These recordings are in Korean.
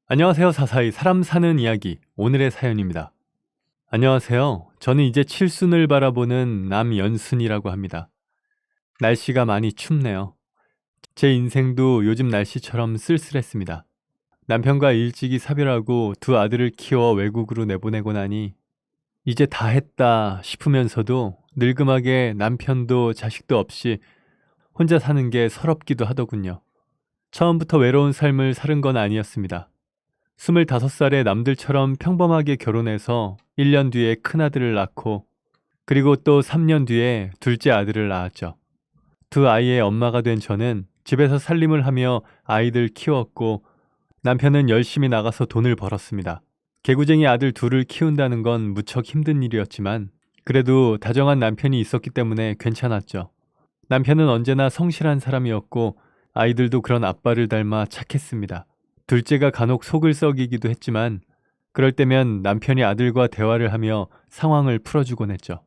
안녕하세요. 사사의 사람 사는 이야기 오늘의 사연입니다. 안녕하세요. 저는 이제 칠순을 바라보는 남연순이라고 합니다. 날씨가 많이 춥네요. 제 인생도 요즘 날씨처럼 쓸쓸했습니다. 남편과 일찍이 사별하고 두 아들을 키워 외국으로 내보내고 나니 이제 다 했다 싶으면서도 늙음하게 남편도 자식도 없이 혼자 사는 게 서럽기도 하더군요. 처음부터 외로운 삶을 살은 건 아니었습니다. 25살에 남들처럼 평범하게 결혼해서 1년 뒤에 큰아들을 낳고 그리고 또 3년 뒤에 둘째 아들을 낳았죠. 두 아이의 엄마가 된 저는 집에서 살림을 하며 아이들 키웠고 남편은 열심히 나가서 돈을 벌었습니다. 개구쟁이 아들 둘을 키운다는 건 무척 힘든 일이었지만 그래도 다정한 남편이 있었기 때문에 괜찮았죠. 남편은 언제나 성실한 사람이었고 아이들도 그런 아빠를 닮아 착했습니다. 둘째가 간혹 속을 썩이기도 했지만 그럴 때면 남편이 아들과 대화를 하며 상황을 풀어주곤 했죠.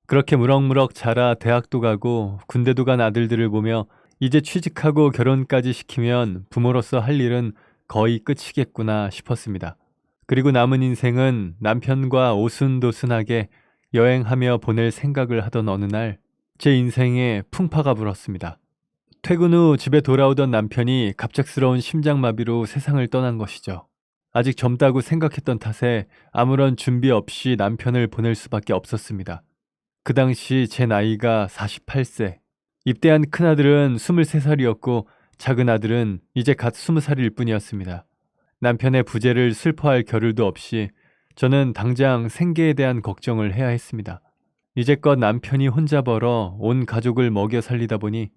그렇게 무럭무럭 자라 대학도 가고 군대도 간 아들들을 보며 이제 취직하고 결혼까지 시키면 부모로서 할 일은 거의 끝이겠구나 싶었습니다. 그리고 남은 인생은 남편과 오순도순하게 여행하며 보낼 생각을 하던 어느 날 제 인생에 풍파가 불었습니다. 퇴근 후 집에 돌아오던 남편이 갑작스러운 심장마비로 세상을 떠난 것이죠. 아직 젊다고 생각했던 탓에 아무런 준비 없이 남편을 보낼 수밖에 없었습니다. 그 당시 제 나이가 48세. 입대한 큰아들은 23살이었고 작은 아들은 이제 갓 20살일 뿐이었습니다. 남편의 부재를 슬퍼할 겨를도 없이 저는 당장 생계에 대한 걱정을 해야 했습니다. 이제껏 남편이 혼자 벌어 온 가족을 먹여 살리다 보니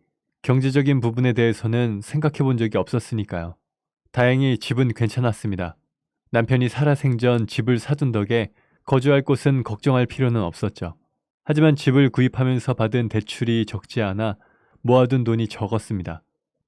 경제적인 부분에 대해서는 생각해 본 적이 없었으니까요. 다행히 집은 괜찮았습니다. 남편이 살아생전 집을 사둔 덕에 거주할 곳은 걱정할 필요는 없었죠. 하지만 집을 구입하면서 받은 대출이 적지 않아 모아둔 돈이 적었습니다.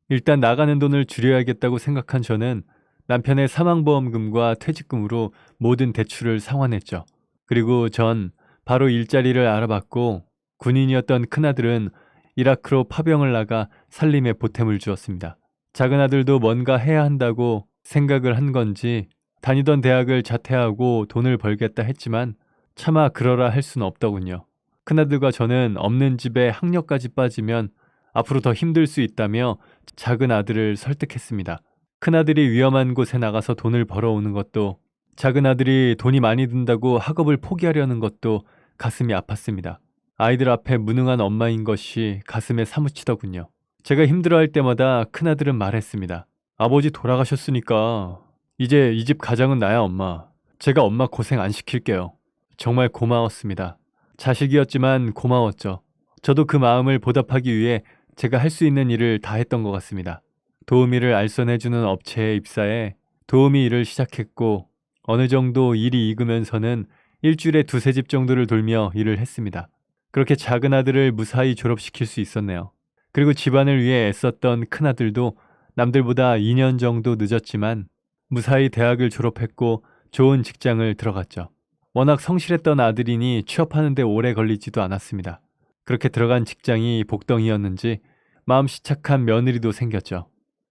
일단 나가는 돈을 줄여야겠다고 생각한 저는 남편의 사망보험금과 퇴직금으로 모든 대출을 상환했죠. 그리고 전 바로 일자리를 알아봤고 군인이었던 큰아들은 이라크로 파병을 나가 살림에 보탬을 주었습니다. 작은 아들도 뭔가 해야 한다고 생각을 한 건지 다니던 대학을 자퇴하고 돈을 벌겠다 했지만 차마 그러라 할 수는 없더군요. 큰아들과 저는 없는 집에 학력까지 빠지면 앞으로 더 힘들 수 있다며 작은 아들을 설득했습니다. 큰아들이 위험한 곳에 나가서 돈을 벌어오는 것도 작은 아들이 돈이 많이 든다고 학업을 포기하려는 것도 가슴이 아팠습니다. 아이들 앞에 무능한 엄마인 것이 가슴에 사무치더군요. 제가 힘들어할 때마다 큰아들은 말했습니다. 아버지 돌아가셨으니까 이제 이 집 가장은 나야 엄마. 제가 엄마 고생 안 시킬게요. 정말 고마웠습니다. 자식이었지만 고마웠죠. 저도 그 마음을 보답하기 위해 제가 할 수 있는 일을 다 했던 것 같습니다. 도우미를 알선해주는 업체에 입사해 도우미 일을 시작했고 어느 정도 일이 익으면서는 일주일에 두세 집 정도를 돌며 일을 했습니다. 그렇게 작은 아들을 무사히 졸업시킬 수 있었네요. 그리고 집안을 위해 애썼던 큰아들도 남들보다 2년 정도 늦었지만 무사히 대학을 졸업했고 좋은 직장을 들어갔죠. 워낙 성실했던 아들이니 취업하는 데 오래 걸리지도 않았습니다. 그렇게 들어간 직장이 복덩이였는지 마음씨 착한 며느리도 생겼죠.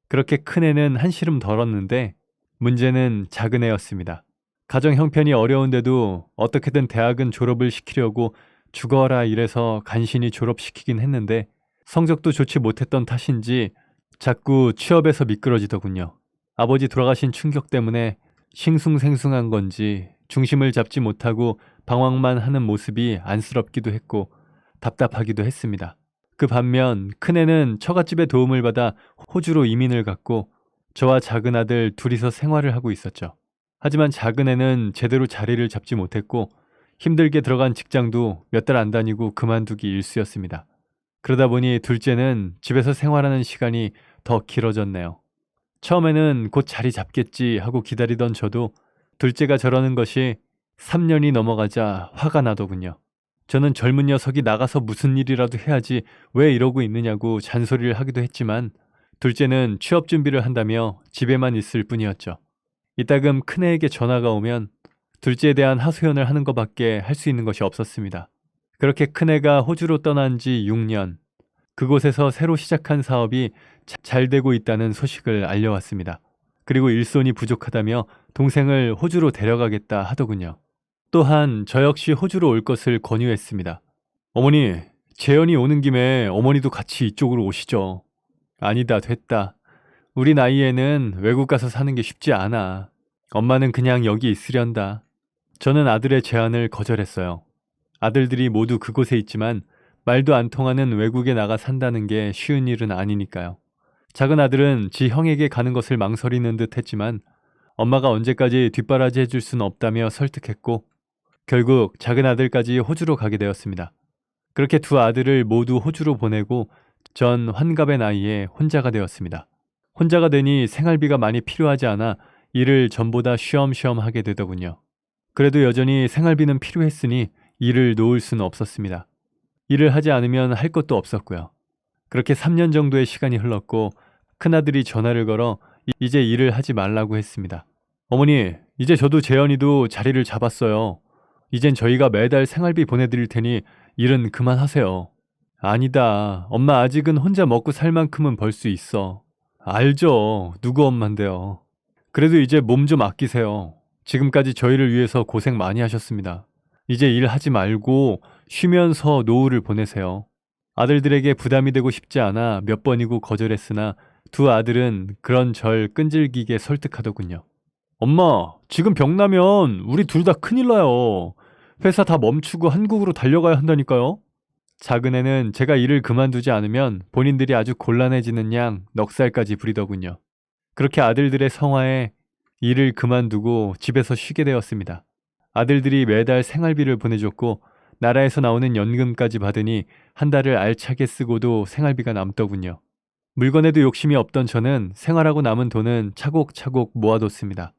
그렇게 큰애는 한시름 덜었는데 문제는 작은 애였습니다. 가정 형편이 어려운데도 어떻게든 대학은 졸업을 시키려고 죽어라 이래서 간신히 졸업시키긴 했는데 성적도 좋지 못했던 탓인지 자꾸 취업에서 미끄러지더군요. 아버지 돌아가신 충격 때문에 싱숭생숭한 건지 중심을 잡지 못하고 방황만 하는 모습이 안쓰럽기도 했고 답답하기도 했습니다. 그 반면 큰애는 처갓집의 도움을 받아 호주로 이민을 갔고 저와 작은 아들 둘이서 생활을 하고 있었죠. 하지만 작은 애는 제대로 자리를 잡지 못했고 힘들게 들어간 직장도 몇 달 안 다니고 그만두기 일쑤였습니다. 그러다 보니 둘째는 집에서 생활하는 시간이 더 길어졌네요. 처음에는 곧 자리 잡겠지 하고 기다리던 저도 둘째가 저러는 것이 3년이 넘어가자 화가 나더군요. 저는 젊은 녀석이 나가서 무슨 일이라도 해야지 왜 이러고 있느냐고 잔소리를 하기도 했지만 둘째는 취업 준비를 한다며 집에만 있을 뿐이었죠. 이따금 큰애에게 전화가 오면 둘째에 대한 하소연을 하는 것밖에 할 수 있는 것이 없었습니다. 그렇게 큰애가 호주로 떠난 지 6년, 그곳에서 새로 시작한 사업이 잘 되고 있다는 소식을 알려왔습니다. 그리고 일손이 부족하다며 동생을 호주로 데려가겠다 하더군요. 또한 저 역시 호주로 올 것을 권유했습니다. 어머니, 재현이 오는 김에 어머니도 같이 이쪽으로 오시죠. 아니다, 됐다. 우리 나이에는 외국 가서 사는 게 쉽지 않아. 엄마는 그냥 여기 있으련다. 저는 아들의 제안을 거절했어요. 아들들이 모두 그곳에 있지만 말도 안 통하는 외국에 나가 산다는 게 쉬운 일은 아니니까요. 작은 아들은 지 형에게 가는 것을 망설이는 듯 했지만 엄마가 언제까지 뒷바라지 해줄 수는 없다며 설득했고 결국 작은 아들까지 호주로 가게 되었습니다. 그렇게 두 아들을 모두 호주로 보내고 전 환갑의 나이에 혼자가 되었습니다. 혼자가 되니 생활비가 많이 필요하지 않아 일을 전보다 쉬엄쉬엄 하게 되더군요. 그래도 여전히 생활비는 필요했으니 일을 놓을 수는 없었습니다. 일을 하지 않으면 할 것도 없었고요. 그렇게 3년 정도의 시간이 흘렀고 큰아들이 전화를 걸어 이제 일을 하지 말라고 했습니다. 어머니, 이제 저도 재현이도 자리를 잡았어요. 이젠 저희가 매달 생활비 보내드릴 테니 일은 그만하세요. 아니다. 엄마 아직은 혼자 먹고 살 만큼은 벌 수 있어. 알죠. 누구 엄만데요. 그래도 이제 몸 좀 아끼세요. 지금까지 저희를 위해서 고생 많이 하셨습니다. 이제 일하지 말고 쉬면서 노후를 보내세요. 아들들에게 부담이 되고 싶지 않아 몇 번이고 거절했으나 두 아들은 그런 절 끈질기게 설득하더군요. 엄마, 지금 병나면 우리 둘 다 큰일 나요. 회사 다 멈추고 한국으로 달려가야 한다니까요. 작은 애는 제가 일을 그만두지 않으면 본인들이 아주 곤란해지는 양 넉살까지 부리더군요. 그렇게 아들들의 성화에 일을 그만두고 집에서 쉬게 되었습니다. 아들들이 매달 생활비를 보내줬고 나라에서 나오는 연금까지 받으니 한 달을 알차게 쓰고도 생활비가 남더군요. 물건에도 욕심이 없던 저는 생활하고 남은 돈은 차곡차곡 모아뒀습니다.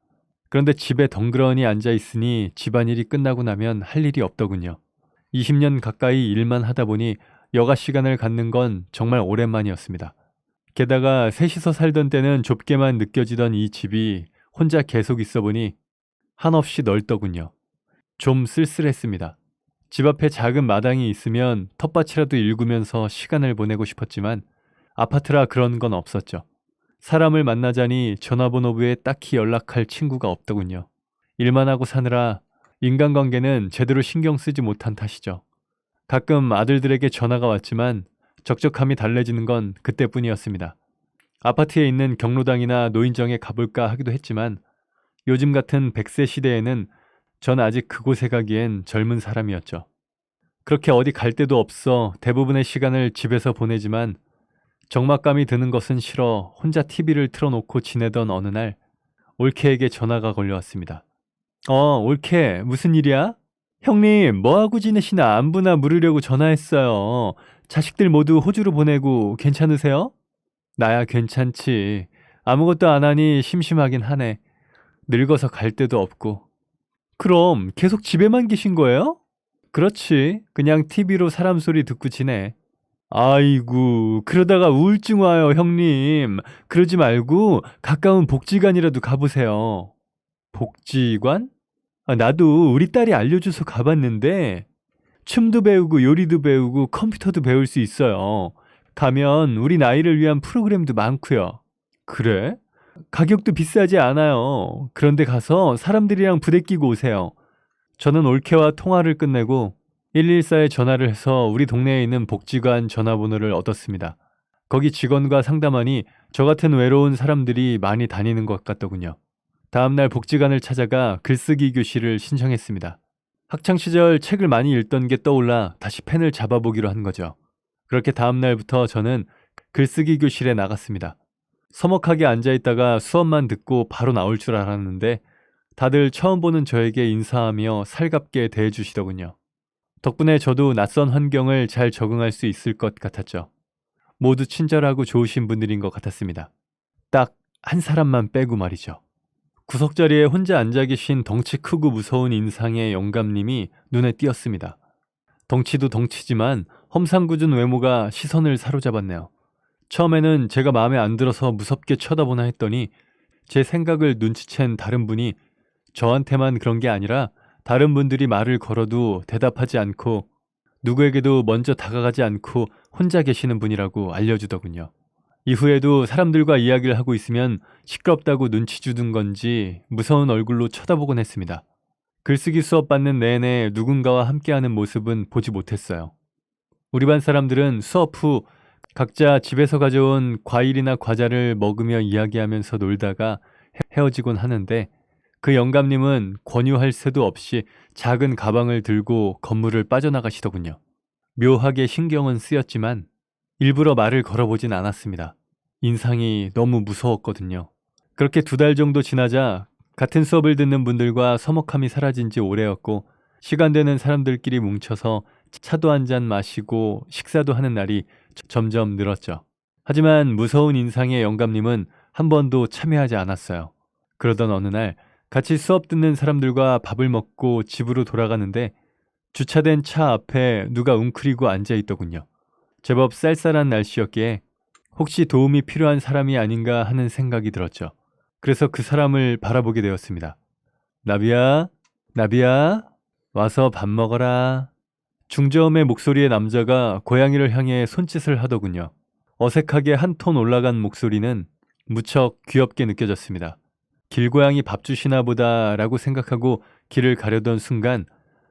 그런데 집에 덩그러니 앉아 있으니 집안일이 끝나고 나면 할 일이 없더군요. 20년 가까이 일만 하다 보니 여가 시간을 갖는 건 정말 오랜만이었습니다. 게다가 셋이서 살던 때는 좁게만 느껴지던 이 집이 혼자 계속 있어 보니 한없이 넓더군요. 좀 쓸쓸했습니다. 집 앞에 작은 마당이 있으면 텃밭이라도 일구면서 시간을 보내고 싶었지만 아파트라 그런 건 없었죠. 사람을 만나자니 전화번호부에 딱히 연락할 친구가 없더군요. 일만 하고 사느라 인간관계는 제대로 신경 쓰지 못한 탓이죠. 가끔 아들들에게 전화가 왔지만 적적함이 달래지는 건 그때뿐이었습니다. 아파트에 있는 경로당이나 노인정에 가볼까 하기도 했지만 요즘 같은 100세 시대에는 전 아직 그곳에 가기엔 젊은 사람이었죠. 그렇게 어디 갈 데도 없어 대부분의 시간을 집에서 보내지만 적막감이 드는 것은 싫어 혼자 TV를 틀어놓고 지내던 어느 날 올케에게 전화가 걸려왔습니다. 올케, 무슨 일이야? 형님, 뭐하고 지내시나 안부나 물으려고 전화했어요. 자식들 모두 호주로 보내고 괜찮으세요? 나야 괜찮지. 아무것도 안 하니 심심하긴 하네. 늙어서 갈 데도 없고. 그럼 계속 집에만 계신 거예요? 그렇지. 그냥 TV로 사람 소리 듣고 지내. 아이고, 그러다가 우울증 와요, 형님. 그러지 말고 가까운 복지관이라도 가보세요. 복지관? 나도 우리 딸이 알려줘서 가봤는데 춤도 배우고 요리도 배우고 컴퓨터도 배울 수 있어요. 가면 우리 나이를 위한 프로그램도 많고요. 그래? 가격도 비싸지 않아요. 그런데 가서 사람들이랑 부대끼고 오세요. 저는 올케와 통화를 끝내고 114에 전화를 해서 우리 동네에 있는 복지관 전화번호를 얻었습니다. 거기 직원과 상담하니 저 같은 외로운 사람들이 많이 다니는 것 같더군요. 다음날 복지관을 찾아가 글쓰기 교실을 신청했습니다. 학창시절 책을 많이 읽던 게 떠올라 다시 펜을 잡아보기로 한 거죠. 그렇게 다음날부터 저는 글쓰기 교실에 나갔습니다. 서먹하게 앉아있다가 수업만 듣고 바로 나올 줄 알았는데 다들 처음 보는 저에게 인사하며 살갑게 대해주시더군요. 덕분에 저도 낯선 환경을 잘 적응할 수 있을 것 같았죠. 모두 친절하고 좋으신 분들인 것 같았습니다. 딱 한 사람만 빼고 말이죠. 구석자리에 혼자 앉아 계신 덩치 크고 무서운 인상의 영감님이 눈에 띄었습니다. 덩치도 덩치지만 험상궂은 외모가 시선을 사로잡았네요. 처음에는 제가 마음에 안 들어서 무섭게 쳐다보나 했더니 제 생각을 눈치챈 다른 분이 저한테만 그런 게 아니라 다른 분들이 말을 걸어도 대답하지 않고 누구에게도 먼저 다가가지 않고 혼자 계시는 분이라고 알려주더군요. 이후에도 사람들과 이야기를 하고 있으면 시끄럽다고 눈치 주던 건지 무서운 얼굴로 쳐다보곤 했습니다. 글쓰기 수업 받는 내내 누군가와 함께하는 모습은 보지 못했어요. 우리 반 사람들은 수업 후 각자 집에서 가져온 과일이나 과자를 먹으며 이야기하면서 놀다가 헤어지곤 하는데, 그 영감님은 권유할 새도 없이 작은 가방을 들고 건물을 빠져나가시더군요. 묘하게 신경은 쓰였지만 일부러 말을 걸어보진 않았습니다. 인상이 너무 무서웠거든요. 그렇게 2달 정도 지나자 같은 수업을 듣는 분들과 서먹함이 사라진 지 오래였고, 시간 되는 사람들끼리 뭉쳐서 차도 한 잔 마시고 식사도 하는 날이 점점 늘었죠. 하지만 무서운 인상의 영감님은 한 번도 참여하지 않았어요. 그러던 어느 날 같이 수업 듣는 사람들과 밥을 먹고 집으로 돌아가는데 주차된 차 앞에 누가 웅크리고 앉아 있더군요. 제법 쌀쌀한 날씨였기에 혹시 도움이 필요한 사람이 아닌가 하는 생각이 들었죠. 그래서 그 사람을 바라보게 되었습니다. 나비야, 나비야, 와서 밥 먹어라. 중저음의 목소리의 남자가 고양이를 향해 손짓을 하더군요. 어색하게 한 톤 올라간 목소리는 무척 귀엽게 느껴졌습니다. 길고양이 밥 주시나 보다 라고 생각하고 길을 가려던 순간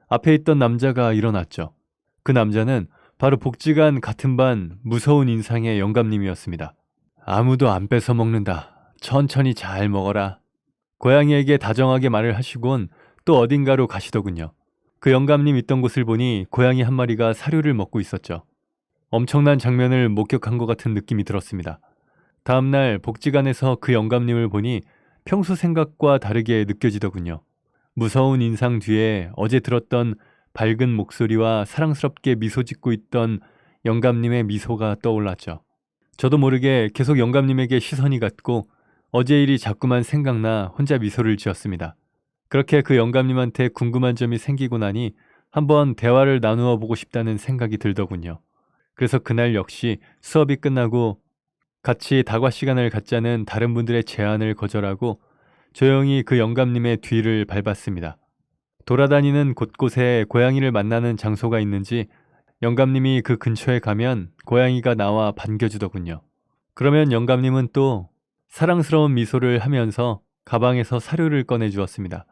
앞에 있던 남자가 일어났죠. 그 남자는 바로 복지관 같은 반 무서운 인상의 영감님이었습니다. 아무도 안 뺏어 먹는다. 천천히 잘 먹어라. 고양이에게 다정하게 말을 하시곤 또 어딘가로 가시더군요. 그 영감님 있던 곳을 보니 고양이 한 마리가 사료를 먹고 있었죠. 엄청난 장면을 목격한 것 같은 느낌이 들었습니다. 다음날 복지관에서 그 영감님을 보니 평소 생각과 다르게 느껴지더군요. 무서운 인상 뒤에 어제 들었던 밝은 목소리와 사랑스럽게 미소 짓고 있던 영감님의 미소가 떠올랐죠. 저도 모르게 계속 영감님에게 시선이 갔고 어제 일이 자꾸만 생각나 혼자 미소를 지었습니다. 그렇게 그 영감님한테 궁금한 점이 생기고 나니 한번 대화를 나누어 보고 싶다는 생각이 들더군요. 그래서 그날 역시 수업이 끝나고 같이 다과 시간을 갖자는 다른 분들의 제안을 거절하고 조용히 그 영감님의 뒤를 밟았습니다. 돌아다니는 곳곳에 고양이를 만나는 장소가 있는지 영감님이 그 근처에 가면 고양이가 나와 반겨주더군요. 그러면 영감님은 또 사랑스러운 미소를 하면서 가방에서 사료를 꺼내주었습니다.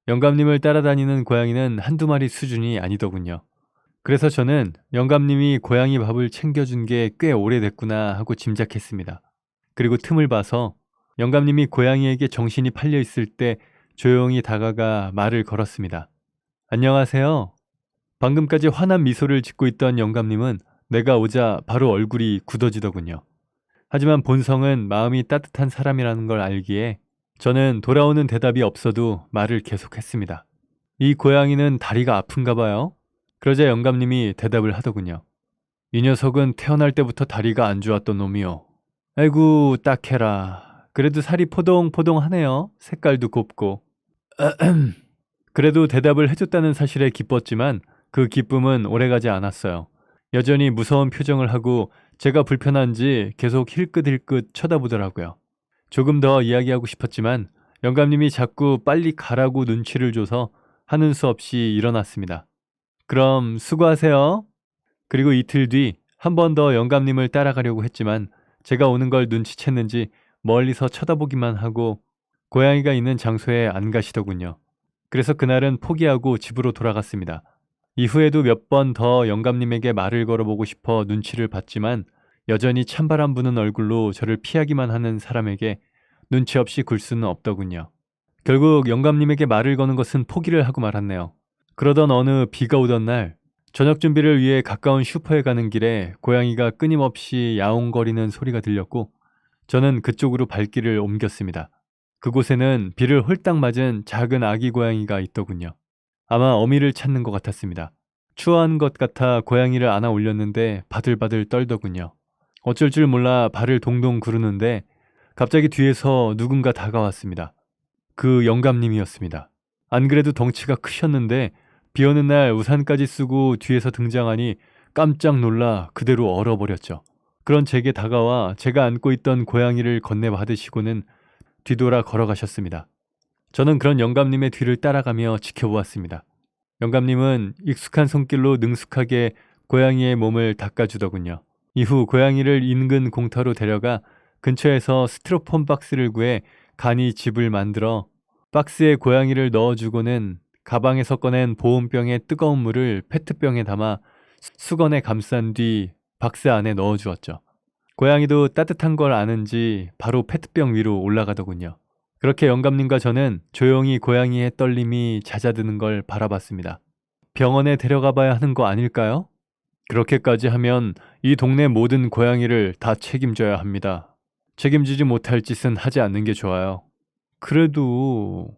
영감님을 따라다니는 고양이는 한두 마리 수준이 아니더군요. 그래서 저는 영감님이 고양이 밥을 챙겨준 게 꽤 오래됐구나 하고 짐작했습니다. 그리고 틈을 봐서 영감님이 고양이에게 정신이 팔려 있을 때 조용히 다가가 말을 걸었습니다. 안녕하세요. 방금까지 환한 미소를 짓고 있던 영감님은 내가 오자 바로 얼굴이 굳어지더군요. 하지만 본성은 마음이 따뜻한 사람이라는 걸 알기에 저는 돌아오는 대답이 없어도 말을 계속했습니다. 이 고양이는 다리가 아픈가 봐요. 그러자 영감님이 대답을 하더군요. 이 녀석은 태어날 때부터 다리가 안 좋았던 놈이요. 아이고 딱해라. 그래도 살이 포동포동하네요. 색깔도 곱고. 그래도 대답을 해줬다는 사실에 기뻤지만 그 기쁨은 오래가지 않았어요. 여전히 무서운 표정을 하고 제가 불편한지 계속 힐끗힐끗 쳐다보더라고요. 조금 더 이야기하고 싶었지만 영감님이 자꾸 빨리 가라고 눈치를 줘서 하는 수 없이 일어났습니다. 그럼 수고하세요. 그리고 이틀 뒤 한 번 더 영감님을 따라가려고 했지만 제가 오는 걸 눈치챘는지 멀리서 쳐다보기만 하고 고양이가 있는 장소에 안 가시더군요. 그래서 그날은 포기하고 집으로 돌아갔습니다. 이후에도 몇 번 더 영감님에게 말을 걸어보고 싶어 눈치를 봤지만 여전히 찬바람 부는 얼굴로 저를 피하기만 하는 사람에게 눈치 없이 굴 수는 없더군요. 결국 영감님에게 말을 거는 것은 포기를 하고 말았네요. 그러던 어느 비가 오던 날 저녁 준비를 위해 가까운 슈퍼에 가는 길에 고양이가 끊임없이 야옹거리는 소리가 들렸고 저는 그쪽으로 발길을 옮겼습니다. 그곳에는 비를 홀딱 맞은 작은 아기 고양이가 있더군요. 아마 어미를 찾는 것 같았습니다. 추워한 것 같아 고양이를 안아 올렸는데 바들바들 떨더군요. 어쩔 줄 몰라 발을 동동 구르는데 갑자기 뒤에서 누군가 다가왔습니다. 그 영감님이었습니다. 안 그래도 덩치가 크셨는데 비 오는 날 우산까지 쓰고 뒤에서 등장하니 깜짝 놀라 그대로 얼어버렸죠. 그런 제게 다가와 제가 안고 있던 고양이를 건네받으시고는 뒤돌아 걸어가셨습니다. 저는 그런 영감님의 뒤를 따라가며 지켜보았습니다. 영감님은 익숙한 손길로 능숙하게 고양이의 몸을 닦아주더군요. 이후 고양이를 인근 공터로 데려가 근처에서 스티로폼 박스를 구해 간이 집을 만들어 박스에 고양이를 넣어주고는 가방에서 꺼낸 보온병에 뜨거운 물을 페트병에 담아 수건에 감싼 뒤 박스 안에 넣어주었죠. 고양이도 따뜻한 걸 아는지 바로 페트병 위로 올라가더군요. 그렇게 영감님과 저는 조용히 고양이의 떨림이 잦아드는 걸 바라봤습니다. 병원에 데려가 봐야 하는 거 아닐까요? 그렇게까지 하면 이 동네 모든 고양이를 다 책임져야 합니다. 책임지지 못할 짓은 하지 않는 게 좋아요. 그래도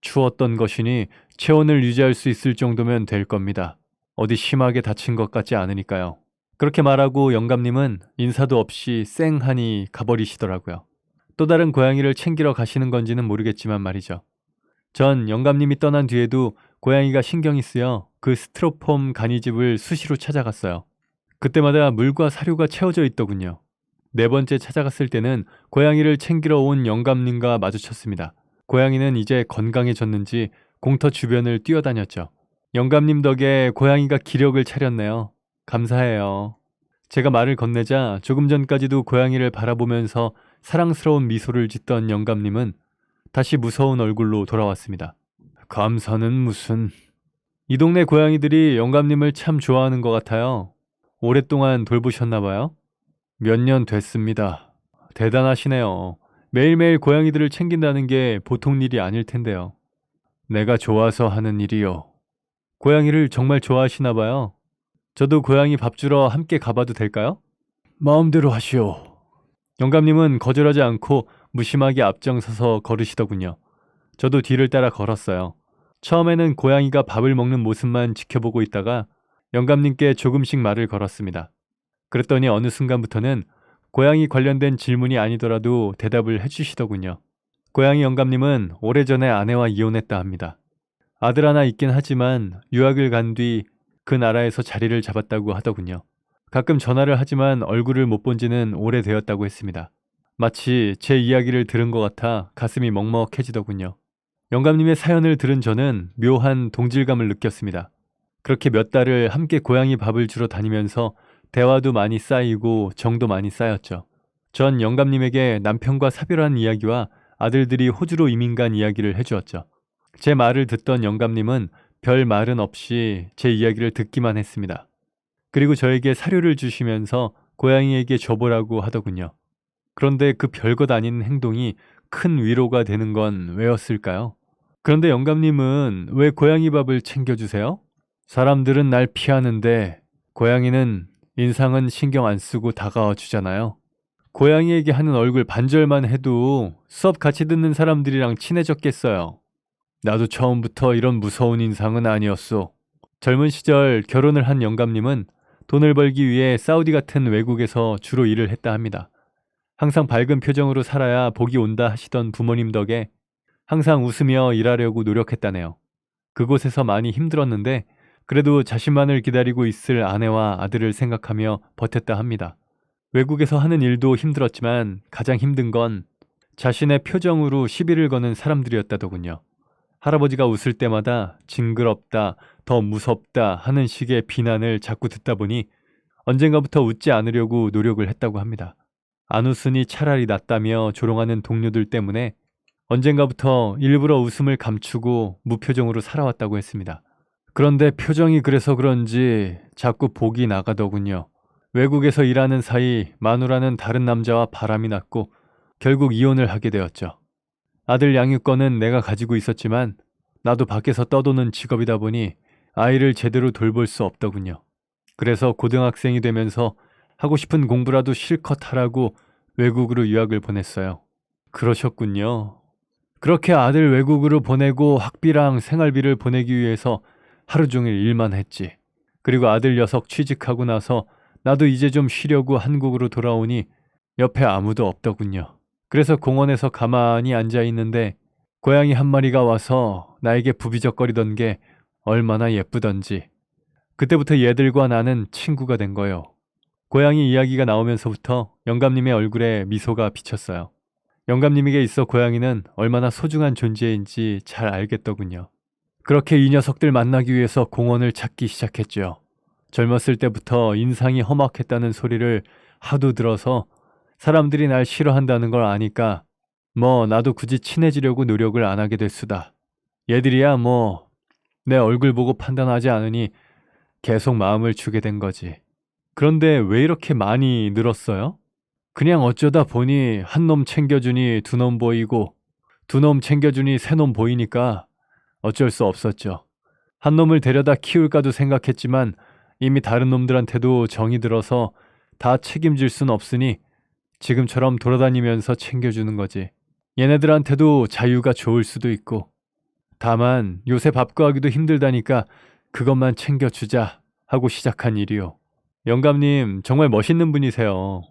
추웠던 것이니 체온을 유지할 수 있을 정도면 될 겁니다. 어디 심하게 다친 것 같지 않으니까요. 그렇게 말하고 영감님은 인사도 없이 쌩하니 가버리시더라고요. 또 다른 고양이를 챙기러 가시는 건지는 모르겠지만 말이죠. 전 영감님이 떠난 뒤에도 고양이가 신경이 쓰여 그 스티로폼 간이집을 수시로 찾아갔어요. 그때마다 물과 사료가 채워져 있더군요. 네 번째 찾아갔을 때는 고양이를 챙기러 온 영감님과 마주쳤습니다. 고양이는 이제 건강해졌는지 공터 주변을 뛰어다녔죠. 영감님 덕에 고양이가 기력을 차렸네요. 감사해요. 제가 말을 건네자 조금 전까지도 고양이를 바라보면서 사랑스러운 미소를 짓던 영감님은 다시 무서운 얼굴로 돌아왔습니다. 감사는 무슨... 이 동네 고양이들이 영감님을 참 좋아하는 것 같아요. 오랫동안 돌보셨나 봐요? 몇 년 됐습니다. 대단하시네요. 매일매일 고양이들을 챙긴다는 게 보통 일이 아닐 텐데요. 내가 좋아서 하는 일이요. 고양이를 정말 좋아하시나 봐요. 저도 고양이 밥 주러 함께 가봐도 될까요? 마음대로 하시오. 영감님은 거절하지 않고 무심하게 앞장서서 걸으시더군요. 저도 뒤를 따라 걸었어요. 처음에는 고양이가 밥을 먹는 모습만 지켜보고 있다가 영감님께 조금씩 말을 걸었습니다. 그랬더니 어느 순간부터는 고양이 관련된 질문이 아니더라도 대답을 해주시더군요. 고양이 영감님은 오래전에 아내와 이혼했다 합니다. 아들 하나 있긴 하지만 유학을 간 뒤 그 나라에서 자리를 잡았다고 하더군요. 가끔 전화를 하지만 얼굴을 못 본 지는 오래되었다고 했습니다. 마치 제 이야기를 들은 것 같아 가슴이 먹먹해지더군요. 영감님의 사연을 들은 저는 묘한 동질감을 느꼈습니다. 그렇게 몇 달을 함께 고양이 밥을 주러 다니면서 대화도 많이 쌓이고 정도 많이 쌓였죠. 전 영감님에게 남편과 사별한 이야기와 아들들이 호주로 이민 간 이야기를 해주었죠. 제 말을 듣던 영감님은 별 말은 없이 제 이야기를 듣기만 했습니다. 그리고 저에게 사료를 주시면서 고양이에게 줘보라고 하더군요. 그런데 그 별것 아닌 행동이 큰 위로가 되는 건 왜였을까요? 그런데 영감님은 왜 고양이 밥을 챙겨주세요? 사람들은 날 피하는데 고양이는 인상은 신경 안 쓰고 다가와 주잖아요. 고양이에게 하는 얼굴 반절만 해도 수업 같이 듣는 사람들이랑 친해졌겠어요. 나도 처음부터 이런 무서운 인상은 아니었소. 젊은 시절 결혼을 한 영감님은 돈을 벌기 위해 사우디 같은 외국에서 주로 일을 했다 합니다. 항상 밝은 표정으로 살아야 복이 온다 하시던 부모님 덕에 항상 웃으며 일하려고 노력했다네요. 그곳에서 많이 힘들었는데 그래도 자신만을 기다리고 있을 아내와 아들을 생각하며 버텼다 합니다. 외국에서 하는 일도 힘들었지만 가장 힘든 건 자신의 표정으로 시비를 거는 사람들이었다더군요. 할아버지가 웃을 때마다 징그럽다, 더 무섭다 하는 식의 비난을 자꾸 듣다 보니 언젠가부터 웃지 않으려고 노력을 했다고 합니다. 안 웃으니 차라리 낫다며 조롱하는 동료들 때문에 언젠가부터 일부러 웃음을 감추고 무표정으로 살아왔다고 했습니다. 그런데 표정이 그래서 그런지 자꾸 복이 나가더군요. 외국에서 일하는 사이 마누라는 다른 남자와 바람이 났고 결국 이혼을 하게 되었죠. 아들 양육권은 내가 가지고 있었지만 나도 밖에서 떠도는 직업이다 보니 아이를 제대로 돌볼 수 없더군요. 그래서 고등학생이 되면서 하고 싶은 공부라도 실컷 하라고 외국으로 유학을 보냈어요. 그러셨군요. 그렇게 아들 외국으로 보내고 학비랑 생활비를 보내기 위해서 하루 종일 일만 했지. 그리고 아들 녀석 취직하고 나서 나도 이제 좀 쉬려고 한국으로 돌아오니 옆에 아무도 없더군요. 그래서 공원에서 가만히 앉아 있는데 고양이 한 마리가 와서 나에게 부비적거리던 게 얼마나 예쁘던지. 그때부터 얘들과 나는 친구가 된 거요. 고양이 이야기가 나오면서부터 영감님의 얼굴에 미소가 비쳤어요. 영감님에게 있어 고양이는 얼마나 소중한 존재인지 잘 알겠더군요. 그렇게 이 녀석들 만나기 위해서 공원을 찾기 시작했죠. 젊었을 때부터 인상이 험악했다는 소리를 하도 들어서 사람들이 날 싫어한다는 걸 아니까 뭐 나도 굳이 친해지려고 노력을 안 하게 됐수다. 얘들이야 뭐 내 얼굴 보고 판단하지 않으니 계속 마음을 주게 된 거지. 그런데 왜 이렇게 많이 늘었어요? 그냥 어쩌다 보니 한 놈 챙겨주니 두 놈 보이고 두 놈 챙겨주니 세 놈 보이니까 어쩔 수 없었죠. 한 놈을 데려다 키울까도 생각했지만 이미 다른 놈들한테도 정이 들어서 다 책임질 순 없으니 지금처럼 돌아다니면서 챙겨주는 거지. 얘네들한테도 자유가 좋을 수도 있고. 다만 요새 밥 구하기도 힘들다니까 그것만 챙겨주자 하고 시작한 일이요. 영감님 정말 멋있는 분이세요.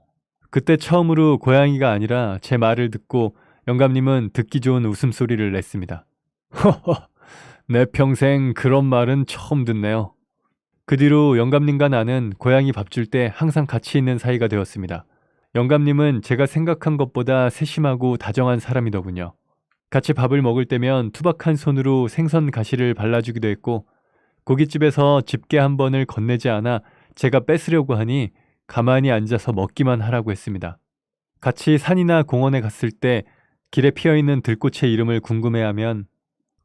그때 처음으로 고양이가 아니라 제 말을 듣고 영감님은 듣기 좋은 웃음소리를 냈습니다. 허허, 내 평생 그런 말은 처음 듣네요. 그 뒤로 영감님과 나는 고양이 밥 줄 때 항상 같이 있는 사이가 되었습니다. 영감님은 제가 생각한 것보다 세심하고 다정한 사람이더군요. 같이 밥을 먹을 때면 투박한 손으로 생선 가시를 발라주기도 했고 고깃집에서 집게 한 번을 건네지 않아 제가 뺏으려고 하니 가만히 앉아서 먹기만 하라고 했습니다. 같이 산이나 공원에 갔을 때 길에 피어있는 들꽃의 이름을 궁금해하면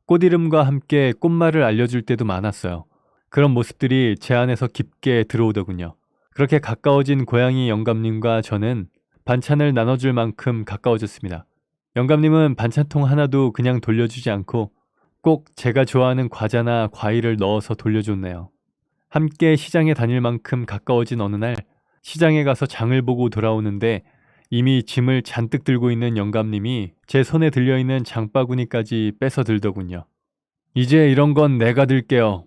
꽃 이름과 함께 꽃말을 알려줄 때도 많았어요. 그런 모습들이 제 안에서 깊게 들어오더군요. 그렇게 가까워진 고양이 영감님과 저는 반찬을 나눠줄 만큼 가까워졌습니다. 영감님은 반찬통 하나도 그냥 돌려주지 않고 꼭 제가 좋아하는 과자나 과일을 넣어서 돌려줬네요. 함께 시장에 다닐 만큼 가까워진 어느 날 시장에 가서 장을 보고 돌아오는데 이미 짐을 잔뜩 들고 있는 영감님이 제 손에 들려있는 장바구니까지 뺏어 들더군요. 이제 이런 건 내가 들게요.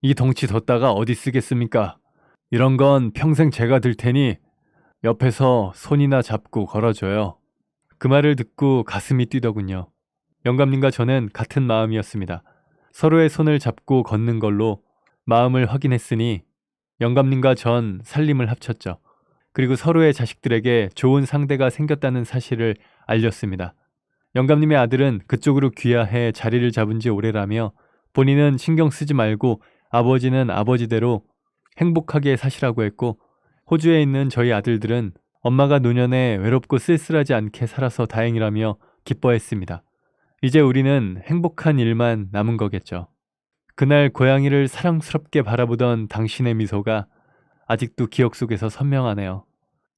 이 덩치 뒀다가 어디 쓰겠습니까? 이런 건 평생 제가 들 테니 옆에서 손이나 잡고 걸어줘요. 그 말을 듣고 가슴이 뛰더군요. 영감님과 저는 같은 마음이었습니다. 서로의 손을 잡고 걷는 걸로 마음을 확인했으니 영감님과 전 살림을 합쳤죠. 그리고 서로의 자식들에게 좋은 상대가 생겼다는 사실을 알렸습니다. 영감님의 아들은 그쪽으로 귀화해 자리를 잡은 지 오래라며 본인은 신경 쓰지 말고 아버지는 아버지대로 행복하게 사시라고 했고 호주에 있는 저희 아들들은 엄마가 노년에 외롭고 쓸쓸하지 않게 살아서 다행이라며 기뻐했습니다. 이제 우리는 행복한 일만 남은 거겠죠. 그날 고양이를 사랑스럽게 바라보던 당신의 미소가 아직도 기억 속에서 선명하네요.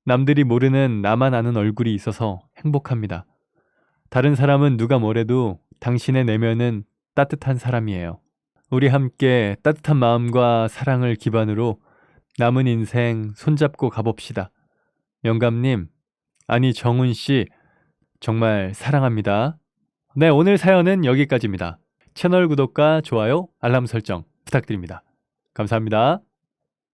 남들이 모르는 나만 아는 얼굴이 있어서 행복합니다. 다른 사람은 누가 뭐래도 당신의 내면은 따뜻한 사람이에요. 우리 함께 따뜻한 마음과 사랑을 기반으로 남은 인생 손잡고 가봅시다. 영감님, 아니 정훈씨, 정말 사랑합니다. 네, 오늘 사연은 여기까지입니다. 채널 구독과 좋아요, 알람 설정 부탁드립니다. 감사합니다.